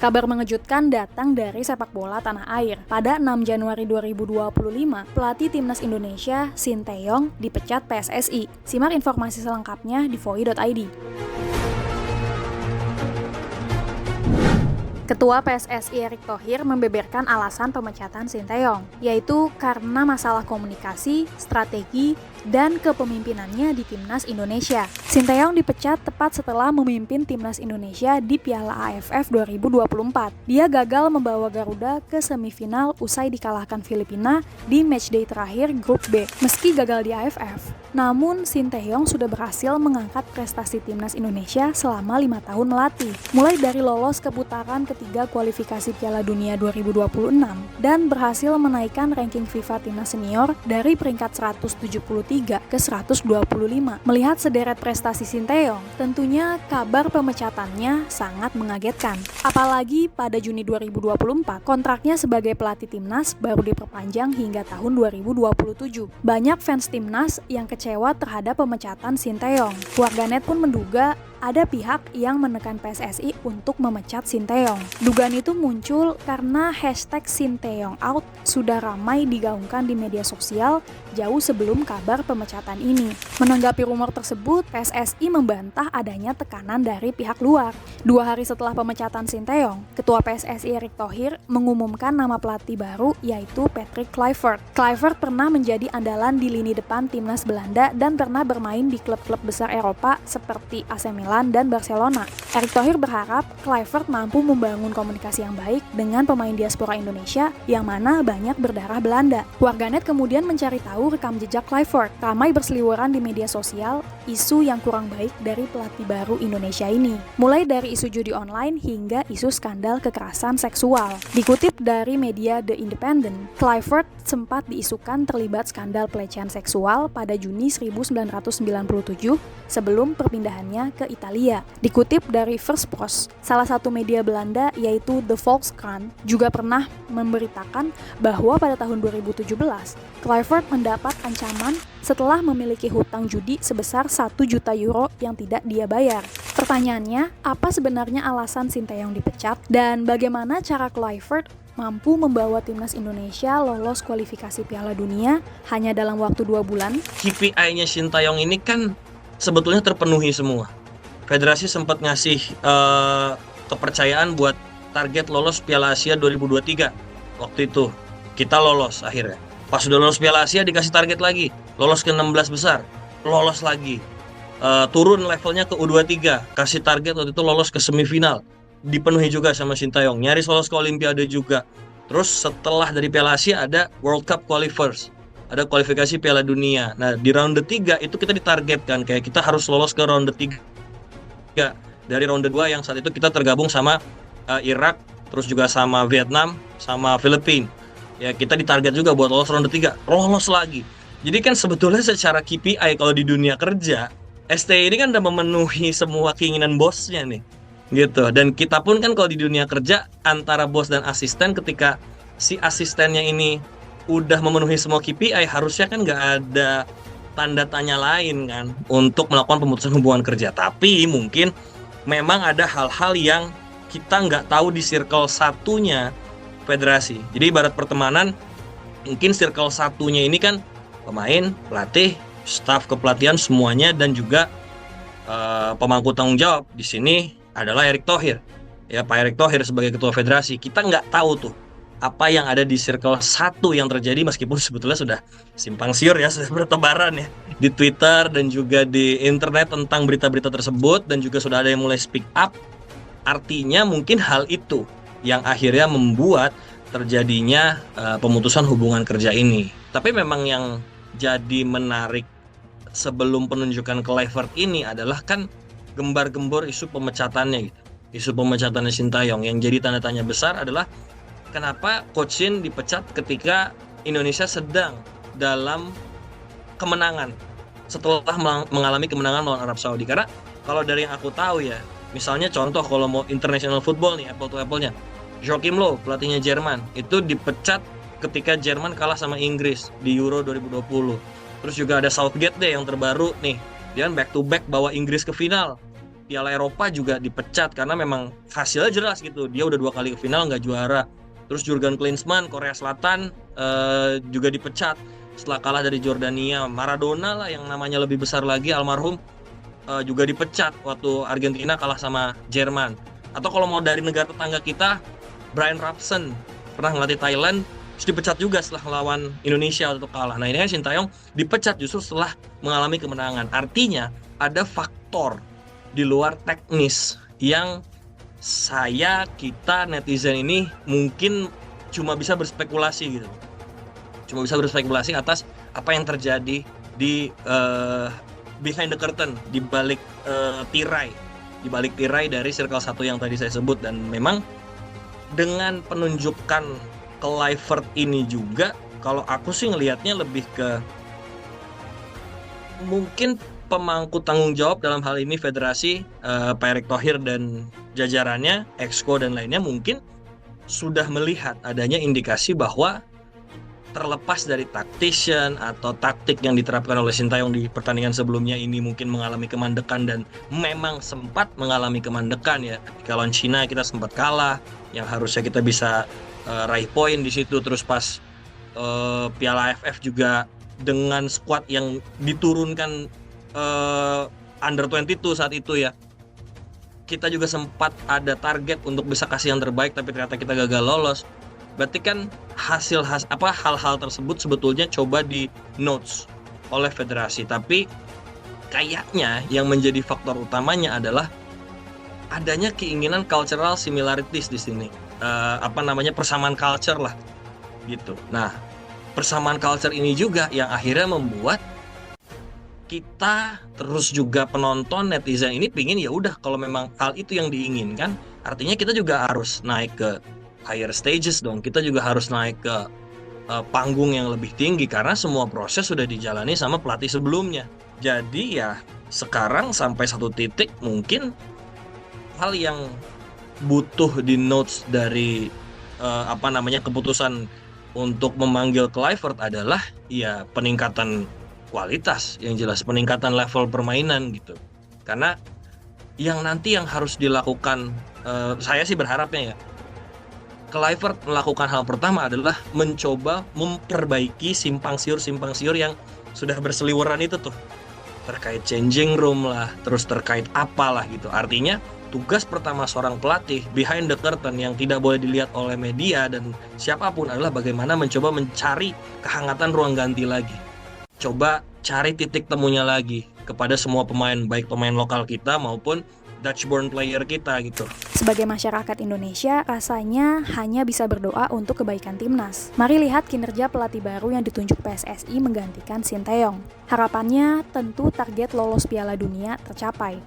Kabar mengejutkan datang dari sepak bola tanah air. Pada 6 Januari 2025, pelatih timnas Indonesia, Sinteyong, dipecat PSSI. Simak informasi selengkapnya di voi.id. Ketua PSSI Erick Thohir membeberkan alasan pemecatan Sinteyong, yaitu karena masalah komunikasi, strategi, dan kepemimpinannya di Timnas Indonesia. Sinteyong dipecat tepat setelah memimpin Timnas Indonesia di Piala AFF 2024. Dia gagal membawa Garuda ke semifinal usai dikalahkan Filipina di matchday terakhir Grup B. Meski gagal di AFF, namun Sinteyong sudah berhasil mengangkat prestasi Timnas Indonesia selama 5 tahun melatih. Mulai dari lolos ke putaran ketiga kualifikasi Piala Dunia 2026 dan berhasil menaikkan ranking FIFA Timnas Senior dari peringkat 173 ke 125. Melihat sederet prestasi Sinteyong, tentunya kabar pemecatannya sangat mengagetkan. Apalagi pada Juni 2024, kontraknya sebagai pelatih Timnas baru diperpanjang hingga tahun 2027. Banyak fans Timnas yang kecewa terhadap pemecatan Sinteyong. Warganet pun menduga ada pihak yang menekan PSSI untuk memecat Sinteyong. Dugaan itu muncul karena hashtag Sinteyong out sudah ramai digaungkan di media sosial jauh sebelum kabar pemecatan ini. Menanggapi rumor tersebut, PSSI membantah adanya tekanan dari pihak luar. 2 hari setelah pemecatan Sinteyong, Ketua PSSI Erick Thohir mengumumkan nama pelatih baru yaitu Patrick Kluivert. Kluivert pernah menjadi andalan di lini depan Timnas Belanda dan pernah bermain di klub-klub besar Eropa seperti AC Milan dan Barcelona. Erick Thohir berharap Kluivert mampu membangun komunikasi yang baik dengan pemain diaspora Indonesia yang mana banyak berdarah Belanda. Warganet kemudian mencari tahu rekam jejak Kluivert. Ramai berseliweran di media sosial isu yang kurang baik dari pelatih baru Indonesia ini. Mulai dari isu judi online hingga isu skandal kekerasan seksual. Dikutip dari media The Independent, Kluivert sempat diisukan terlibat skandal pelecehan seksual pada Juni 1997 sebelum perpindahannya ke Italia. Dikutip dari First Post, salah satu media Belanda yaitu The Volkskrant juga pernah memberitakan bahwa pada tahun 2017, Kluivert mendapat ancaman setelah memiliki hutang judi sebesar 1 juta euro yang tidak dia bayar. Pertanyaannya, apa sebenarnya alasan Sinteyong dipecat dan bagaimana cara Kluivert mampu membawa Timnas Indonesia lolos kualifikasi Piala Dunia hanya dalam waktu 2 bulan? KPI-nya Sinteyong ini kan sebetulnya terpenuhi semua. Federasi sempat ngasih kepercayaan buat target lolos Piala Asia 2023. Waktu itu kita lolos akhirnya. Pas sudah lolos Piala Asia dikasih target lagi, lolos ke 16 besar, lolos lagi. Turun levelnya ke U23, kasih target waktu itu lolos ke semifinal. Dipenuhi juga sama Sinteyong, nyaris lolos ke Olimpiade juga. Terus setelah dari Piala Asia ada World Cup Qualifiers, ada kualifikasi Piala Dunia. Nah di ronde 3 itu kita ditargetkan, kayak kita harus lolos ke ronde 3. Dari ronde 2 yang saat itu kita tergabung sama Irak, terus juga sama Vietnam, sama Filipina. Ya kita ditarget juga buat lolos ronde 3, lolos lagi. Jadi kan sebetulnya secara KPI kalau di dunia kerja, STI ini kan udah memenuhi semua keinginan bosnya nih. Gitu. Dan kita pun kan kalau di dunia kerja antara bos dan asisten, ketika si asistennya ini udah memenuhi semua KPI, harusnya kan nggak ada tanda tanya lain kan untuk melakukan pemutusan hubungan kerja. Tapi mungkin memang ada hal-hal yang kita nggak tahu di circle satunya federasi. Jadi ibarat pertemanan, mungkin circle satunya ini kan pemain, pelatih, staf kepelatihan semuanya, dan juga pemangku tanggung jawab di sini adalah Erick Thohir. Ya, Pak Erick Thohir sebagai ketua federasi. Kita nggak tahu tuh apa yang ada di circle satu yang terjadi, meskipun sebetulnya sudah simpang siur ya, sudah bertebaran ya di Twitter dan juga di internet tentang berita-berita tersebut, dan juga sudah ada yang mulai speak up. Artinya mungkin hal itu yang akhirnya membuat terjadinya pemutusan hubungan kerja ini. Tapi memang yang jadi menarik sebelum penunjukan Kluivert ini adalah kan gembar-gembor isu pemecatannya gitu. Isu pemecatannya Sinteyong. Yang jadi tanda tanya besar adalah kenapa Coach Shin dipecat ketika Indonesia sedang dalam kemenangan setelah mengalami kemenangan melawan Arab Saudi. Karena kalau dari yang aku tahu ya, misalnya contoh kalau mau international football nih, apple to apple-nya, Joachim Löw, pelatihnya Jerman, itu dipecat ketika Jerman kalah sama Inggris di Euro 2020. Terus juga ada Southgate deh yang terbaru nih, dia back to back bawa Inggris ke final. Piala Eropa juga dipecat karena memang hasilnya jelas gitu. Dia udah 2 kali ke final nggak juara. Terus Jurgen Klinsmann Korea Selatan juga dipecat setelah kalah dari Jordania. Maradona lah yang namanya lebih besar lagi almarhum juga dipecat waktu Argentina kalah sama Jerman. Atau kalau mau dari negara tetangga kita, Brian Robson pernah ngelatih Thailand, terus dipecat juga setelah melawan Indonesia waktu kalah. Nah ini kan Sintayong dipecat justru setelah mengalami kemenangan. Artinya ada faktor di luar teknis yang kita netizen ini mungkin cuma bisa berspekulasi gitu. Cuma bisa berspekulasi atas apa yang terjadi di behind the curtain, di balik tirai dari Circle 1 yang tadi saya sebut. Dan memang dengan penunjukan Kluivert ini juga, kalau aku sih ngelihatnya lebih ke mungkin pemangku tanggung jawab dalam hal ini federasi, Pak Erick Thohir dan jajarannya, Exco dan lainnya mungkin sudah melihat adanya indikasi bahwa terlepas dari tactician atau taktik yang diterapkan oleh Sintayong di pertandingan sebelumnya ini mungkin mengalami kemandekan, dan memang sempat mengalami kemandekan ya. Ketika lawan Cina kita sempat kalah, yang harusnya kita bisa raih poin di situ. Terus pas Piala AFF juga dengan skuad yang diturunkan under 22 saat itu ya, kita juga sempat ada target untuk bisa kasih yang terbaik, tapi ternyata kita gagal lolos. Berarti kan hal-hal tersebut sebetulnya coba di notes oleh federasi, tapi kayaknya yang menjadi faktor utamanya adalah adanya keinginan cultural similarities di sini, persamaan culture lah gitu. Nah, persamaan culture ini juga yang akhirnya membuat kita terus juga penonton netizen ini pingin ya udah, kalau memang hal itu yang diinginkan, artinya kita juga harus naik ke higher stages dong. Kita juga harus naik ke panggung yang lebih tinggi karena semua proses sudah dijalani sama pelatih sebelumnya. Jadi ya sekarang sampai satu titik mungkin hal yang butuh di notes dari keputusan untuk memanggil Kluivert adalah ya peningkatan kualitas, yang jelas peningkatan level permainan gitu. Karena yang harus dilakukan, saya sih berharapnya ya, Kluivert melakukan hal pertama adalah mencoba memperbaiki simpang siur yang sudah berseliweran itu tuh, terkait changing room lah, terus terkait apalah gitu. Artinya tugas pertama seorang pelatih behind the curtain yang tidak boleh dilihat oleh media dan siapapun adalah bagaimana mencoba mencari kehangatan ruang ganti lagi. Coba cari titik temunya lagi kepada semua pemain, baik pemain lokal kita maupun Dutch-born player kita gitu. Sebagai masyarakat Indonesia, rasanya hanya bisa berdoa untuk kebaikan timnas. Mari lihat kinerja pelatih baru yang ditunjuk PSSI menggantikan Sintayong. Harapannya tentu target lolos Piala Dunia tercapai.